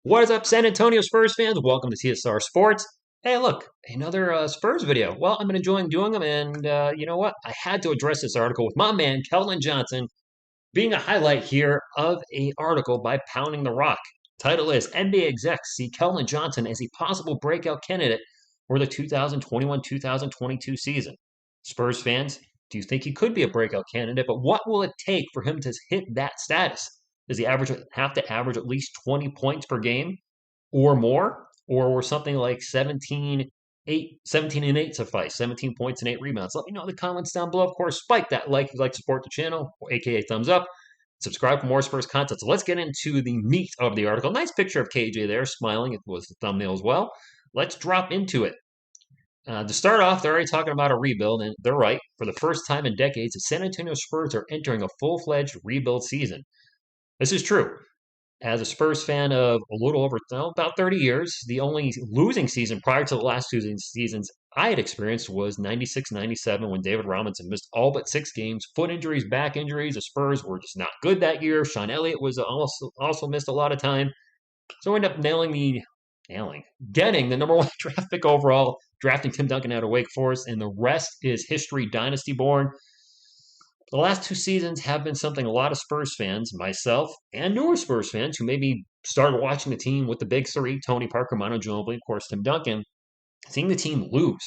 What is up, San Antonio Spurs fans? Welcome to TSR Sports. Hey, look, another Spurs video. Well, I'm enjoying doing them, and you know what? I had to address this article with my man, Keldon Johnson, being a highlight here of a article by Pounding the Rock. Title is NBA execs see Keldon Johnson as a possible breakout candidate for the 2021-2022 season. Spurs fans, do you think he could be a breakout candidate? But what will it take for him to hit that status? Does he have to average at least 20 points per game or more? Or something like 17 and 8 suffice, 17 points and 8 rebounds? Let me know in the comments down below. Of course, spike that like if you like to support the channel, aka thumbs up. Subscribe for more Spurs content. So let's get into the meat of the article. Nice picture of KJ there, smiling. It was the thumbnail as well. Let's drop into it. To start off, they're already talking about a rebuild, and they're right. For the first time in decades, the San Antonio Spurs are entering a full-fledged rebuild season. This is true. As a Spurs fan of a little over about 30 years, the only losing season prior to the last two seasons I had experienced was 96-97 when David Robinson missed all but 6 games. Foot injuries, back injuries. The Spurs were just not good that year. Sean Elliott was also missed a lot of time. So I ended up getting the number one draft pick overall, drafting Tim Duncan out of Wake Forest, and the rest is history, dynasty born. The last two seasons have been something a lot of Spurs fans, myself, and newer Spurs fans who maybe started watching the team with the big three, Tony Parker, Manu Ginobili, of course, Tim Duncan, seeing the team lose,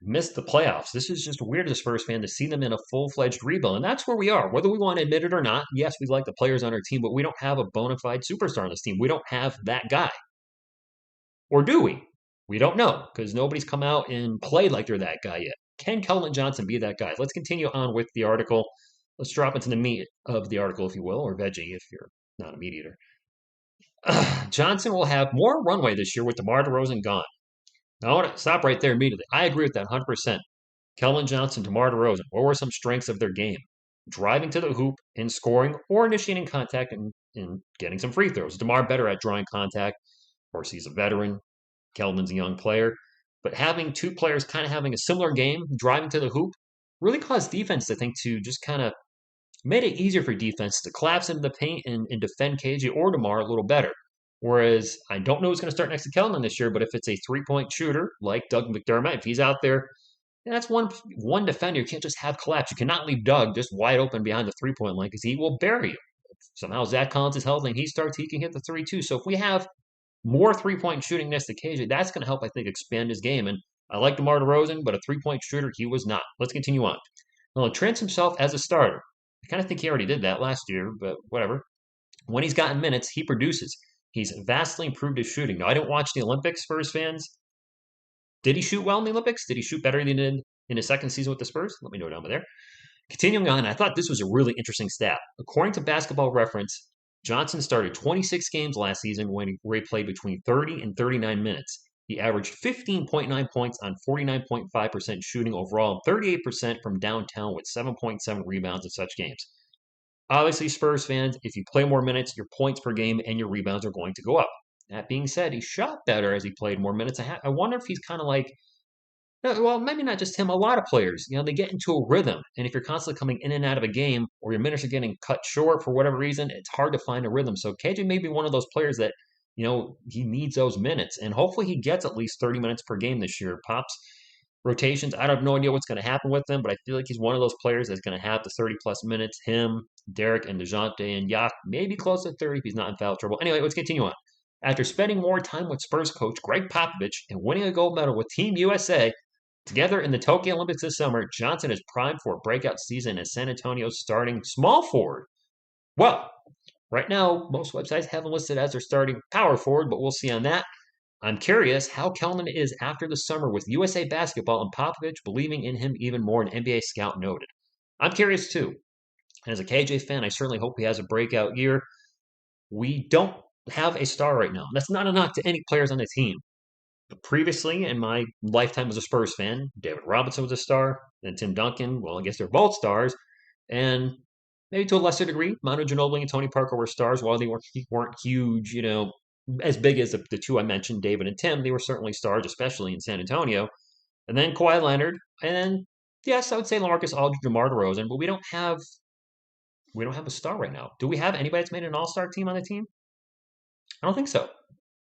miss the playoffs. This is just weird as a Spurs fan to see them in a full-fledged rebuild, and that's where we are. Whether we want to admit it or not, yes, we like the players on our team, but we don't have a bona fide superstar on this team. We don't have that guy. Or do we? We don't know, because nobody's come out and played like they're that guy yet. Can Keldon Johnson be that guy? Let's continue on with the article. Let's drop into the meat of the article, if you will, or veggie if you're not a meat eater. Johnson will have more runway this year with DeMar DeRozan gone. Now, I want to stop right there immediately. I agree with that 100%. Keldon Johnson, DeMar DeRozan, what were some strengths of their game? Driving to the hoop and scoring or initiating contact and getting some free throws. DeMar better at drawing contact. Of course, he's a veteran. Keldon's a young player. But having two players kind of having a similar game, driving to the hoop, really caused defense, I think, to just kind of made it easier for defense to collapse into the paint and defend KJ or DeMar a little better. Whereas I don't know who's going to start next to Keldon this year, but if it's a three-point shooter like Doug McDermott, if he's out there, that's one defender. You can't just have collapse. You cannot leave Doug just wide open behind the three-point line because he will bury you. If somehow Zach Collins is healthy and he starts, he can hit the 3 too. So if we have more three-point shooting next to KJ, that's going to help, I think, expand his game. And I like DeMar DeRozan, but a three-point shooter, he was not. Let's continue on. Well, Trent's himself as a starter. I kind of think he already did that last year, but whatever. When he's gotten minutes, he produces. He's vastly improved his shooting. Now, I didn't watch the Olympics, Spurs fans. Did he shoot well in the Olympics? Did he shoot better than he did in his second season with the Spurs? Let me know down there. Continuing on, I thought this was a really interesting stat. According to Basketball Reference, Johnson started 26 games last season where he played between 30 and 39 minutes. He averaged 15.9 points on 49.5% shooting overall and 38% from downtown with 7.7 rebounds in such games. Obviously, Spurs fans, if you play more minutes, your points per game and your rebounds are going to go up. That being said, he shot better as he played more minutes. I wonder if he's kind of like, well, maybe not just him, a lot of players. They get into a rhythm. And if you're constantly coming in and out of a game or your minutes are getting cut short for whatever reason, it's hard to find a rhythm. So KJ may be one of those players that, he needs those minutes. And hopefully he gets at least 30 minutes per game this year. Pops rotations. I have no idea what's going to happen with them, but I feel like he's one of those players that's going to have the 30-plus minutes. Him, Derek, and DeJounte and Yak, maybe close to 30 if he's not in foul trouble. Anyway, let's continue on. After spending more time with Spurs coach Greg Popovich and winning a gold medal with Team USA, together in the Tokyo Olympics this summer, Johnson is primed for a breakout season as San Antonio's starting small forward. Well, right now, most websites have him listed as their starting power forward, but we'll see on that. I'm curious how Keldon is after the summer with USA Basketball and Popovich believing in him even more, an NBA scout noted. I'm curious too. As a KJ fan, I certainly hope he has a breakout year. We don't have a star right now. That's not a knock to any players on the team. But previously, in my lifetime as a Spurs fan, David Robinson was a star, then Tim Duncan, well, I guess they're both stars, and maybe to a lesser degree, Manu Ginobili and Tony Parker were stars. While they weren't huge, as big as the two I mentioned, David and Tim, they were certainly stars, especially in San Antonio. And then Kawhi Leonard, and then, yes, I would say LaMarcus Aldridge, DeMar DeRozan, but we don't have a star right now. Do we have anybody that's made an all-star team on the team? I don't think so.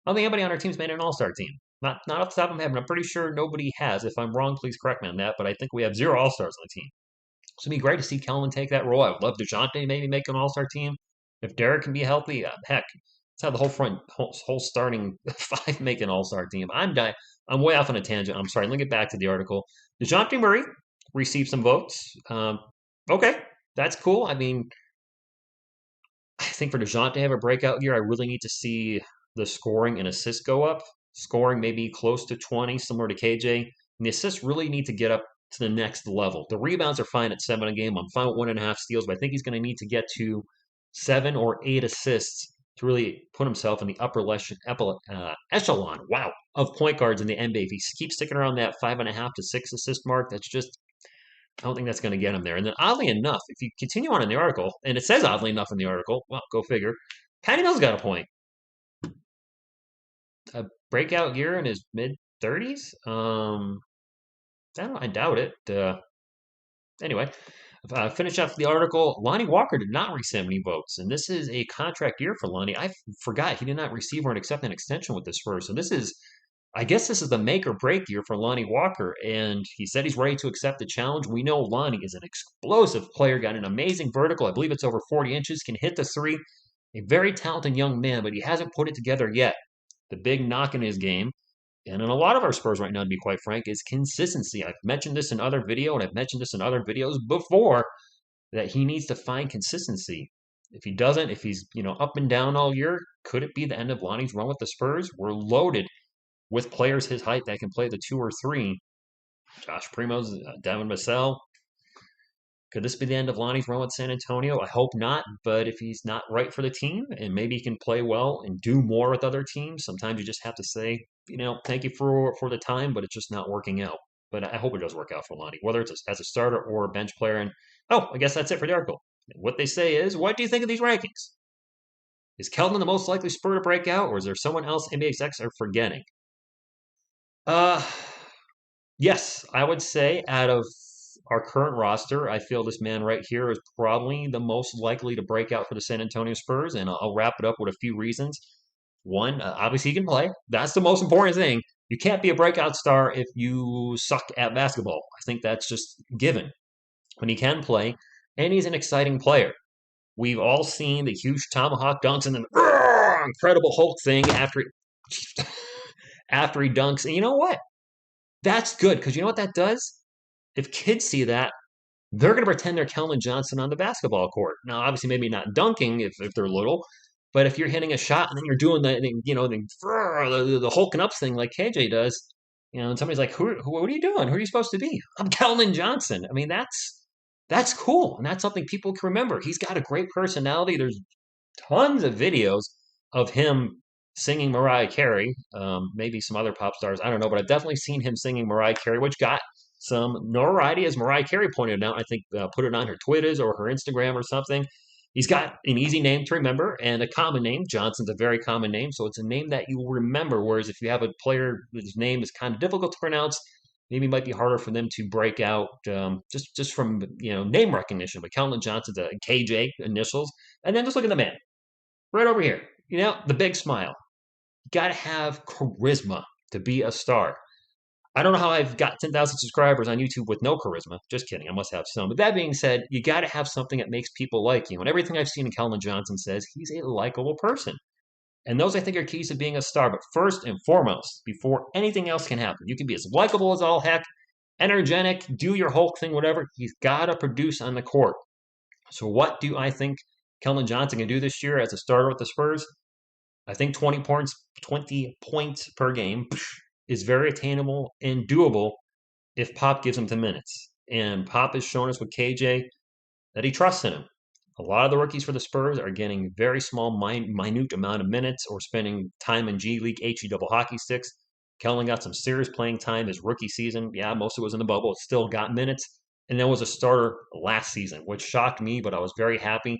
I don't think anybody on our team's made an all-star team. Not off the top of my head, but I'm pretty sure nobody has. If I'm wrong, please correct me on that. But I think we have 0 all-stars on the team. So it'd be great to see Keldon take that role. I would love DeJounte maybe make an all-star team. If Derek can be healthy, heck, let's have the whole starting 5 make an all-star team. I'm way off on a tangent. I'm sorry. Let me get back to the article. DeJounte Murray received some votes. Okay, that's cool. I mean, I think for DeJounte to have a breakout year, I really need to see the scoring and assists go up. Scoring maybe close to 20, similar to KJ. And the assists really need to get up to the next level. The rebounds are fine at 7 a game. I'm fine with 1.5 steals, but I think he's going to need to get to 7 or 8 assists to really put himself in the upper echelon, wow, of point guards in the NBA. If he keeps sticking around that 5.5 to 6 assist mark, that's just, I don't think that's going to get him there. And then oddly enough, if you continue on in the article, and it says oddly enough in the article, well, go figure, Patty Mills got a point. A breakout year in his mid 30s? I doubt it. Anyway, finish off the article. Lonnie Walker did not receive any votes, and this is a contract year for Lonnie. I forgot he did not receive or accept an extension with the Spurs. So I guess this is the make or break year for Lonnie Walker, and he said he's ready to accept the challenge. We know Lonnie is an explosive player, got an amazing vertical. I believe it's over 40 inches, can hit the three. A very talented young man, but he hasn't put it together yet. The big knock in his game, and in a lot of our Spurs right now, to be quite frank, is consistency. I've mentioned this in other video, and I've mentioned this in other videos before, that he needs to find consistency. If he doesn't, if he's up and down all year, could it be the end of Lonnie's run with the Spurs? We're loaded with players his height that can play the 2 or 3. Josh Primo's, Devin Vassell. Could this be the end of Lonnie's run with San Antonio? I hope not, but if he's not right for the team and maybe he can play well and do more with other teams, sometimes you just have to say, thank you for the time, but it's just not working out. But I hope it does work out for Lonnie, whether it's as a starter or a bench player. And I guess that's it for the article. What they say is, what do you think of these rankings? Is Keldon the most likely Spur to break out, or is there someone else NBA execs are forgetting? Uh, yes, I would say out of our current roster, I feel this man right here is probably the most likely to break out for the San Antonio Spurs, and I'll wrap it up with a few reasons. One, obviously he can play. That's the most important thing. You can't be a breakout star if you suck at basketball. I think that's just given. When he can play, and he's an exciting player. We've all seen the huge tomahawk dunks and then incredible Hulk thing after he dunks. And you know what? That's good because you know what that does? If kids see that, they're going to pretend they're Keldon Johnson on the basketball court. Now, obviously, maybe not dunking if they're little, but if you're hitting a shot and then you're doing the hulking up thing like KJ does, and somebody's like, what are you doing? Who are you supposed to be? I'm Keldon Johnson. I mean, that's cool, and that's something people can remember. He's got a great personality. There's tons of videos of him singing Mariah Carey, maybe some other pop stars, I don't know, but I've definitely seen him singing Mariah Carey, which got some notoriety, as Mariah Carey pointed out. I think put it on her Twitters or her Instagram or something. He's got an easy name to remember and a common name. Johnson's a very common name, so it's a name that you will remember. Whereas if you have a player whose name is kind of difficult to pronounce, maybe it might be harder for them to break out just from name recognition. But Keldon Johnson's a KJ initials, and then just look at the man right over here. The big smile. You got to have charisma to be a star. I don't know how I've got 10,000 subscribers on YouTube with no charisma. Just kidding. I must have some. But that being said, you got to have something that makes people like you. And everything I've seen in Keldon Johnson says he's a likable person. And those, I think, are keys to being a star. But first and foremost, before anything else can happen, you can be as likable as all heck, energetic, do your Hulk thing, whatever. He's got to produce on the court. So what do I think Keldon Johnson can do this year as a starter with the Spurs? I think 20 points per game is very attainable and doable if Pop gives him the minutes. And Pop has shown us with KJ that he trusts in him. A lot of the rookies for the Spurs are getting very small, minute amount of minutes or spending time in G League, HE double hockey sticks. Keldon got some serious playing time his rookie season. Yeah, most of it was in the bubble. Still got minutes. And then was a starter last season, which shocked me, but I was very happy.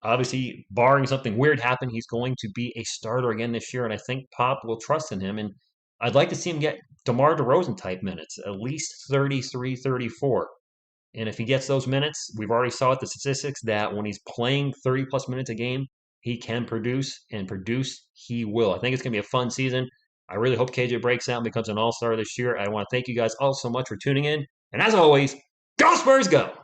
Obviously, barring something weird happen, he's going to be a starter again this year, and I think Pop will trust in him. And I'd like to see him get DeMar DeRozan type minutes, at least 33, 34. And if he gets those minutes, we've already saw at the statistics that when he's playing 30 plus minutes a game, he can produce, and produce he will. I think it's going to be a fun season. I really hope KJ breaks out and becomes an all-star this year. I want to thank you guys all so much for tuning in. And as always, go Spurs, go!